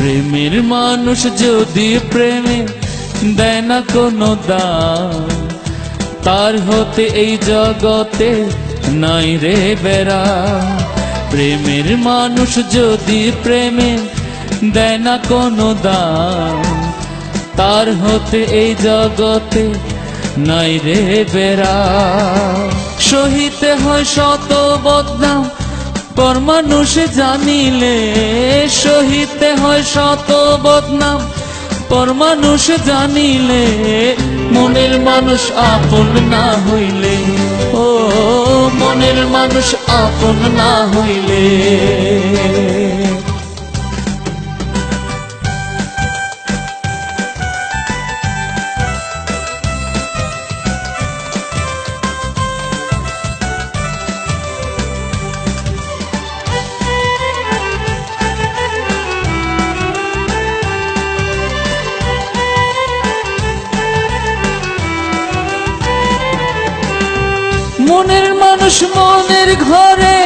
প্রেমের মানুষ যদি প্রেমে দেয় না কোনো দাম, তার হতে এই জগতে নাই রে বেড়া। প্রেমের মানুষ যদি প্রেমে দেয় না কোনো দাম, তার হতে এই জগতে নাই রে বেড়া। সহিতে হয় শত বদনাম পর মানুষ জানিলে, সহিতে হয় শত বদনাম পর মানুষ জানিলে, মনের মানুষ আপন না হইলে, ও মনের মানুষ আপন না হইলে। মনের মানুষ মনের ঘরে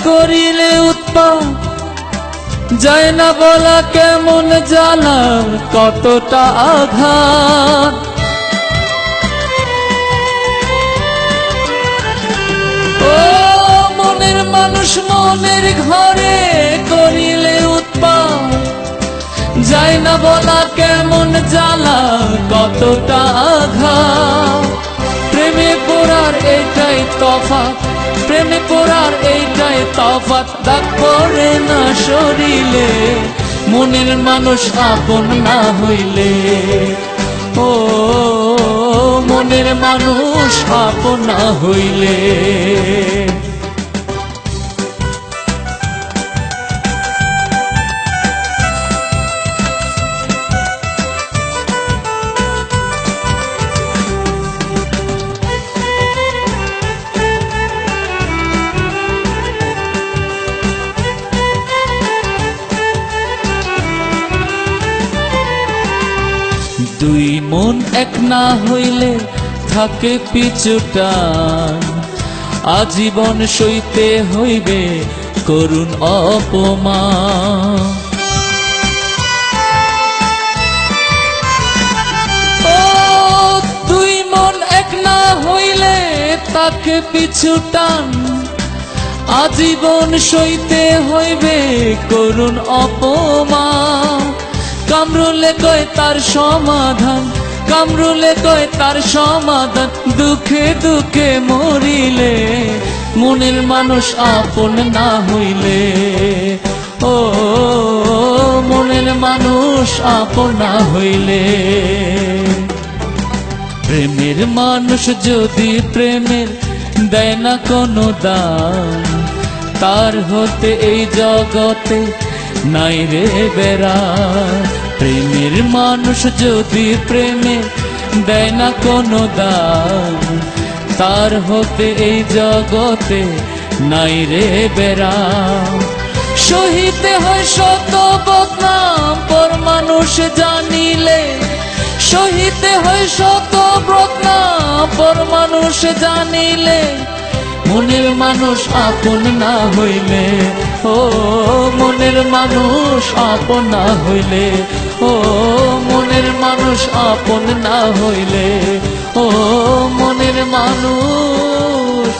করিলে উৎপাত, যায় না বলা কেমন জ্বালা কতটা আঘাত। ও মনের মানুষ মনের ঘরে করিলে উৎপাত, যায় না বলা কেমন জ্বালা কতটা আঘাত। প্রেমে পড়ার এইটাই তফাৎ, প্রেমে পড়ার এইটাই তফাৎ, দাগ পড়ে না শরীরে মনের মানুষ আপন না হইলে, ও মনের মানুষ আপন না হইলে। দুই মন এক না হইলে থাকে পিছুটান, আজীবন সইতে হইবে করুণ অপমান। ও দুই মন এক না হইলে থাকে পিছুটান, আজীবন সইতে হইবে করুণ অপমান। কামরুলে কয় তার সমাধান, কামরুলে কয় তার সমাধান, দুঃখে দুঃখে মরিলে মনের মানুষ আপন না হইলে, ও মনের মানুষ আপন না হইলে। প্রেমের মানুষ যদি প্রেমের দেয় না কোনো দাম, তার হতে এই জগতে নাই রে বেড়া। প্রেমের মানুষ যদি প্রেমে দেয় না কোনো দাম, তার হতে এই জগতে নাই রে বেড়া। সহিতে হয় শত বদনাম পর মানুষ জানিলে, সহিতে হয় শত বদনাম পর মানুষ জানিলে, মনের মানুষ আপন না হইলে, ও মনের মানুষ আপন না হইলে, ও মনের মানুষ আপন না হইলে, ও মনের মানুষ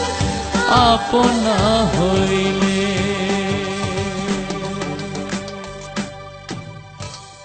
আপন না হইলে।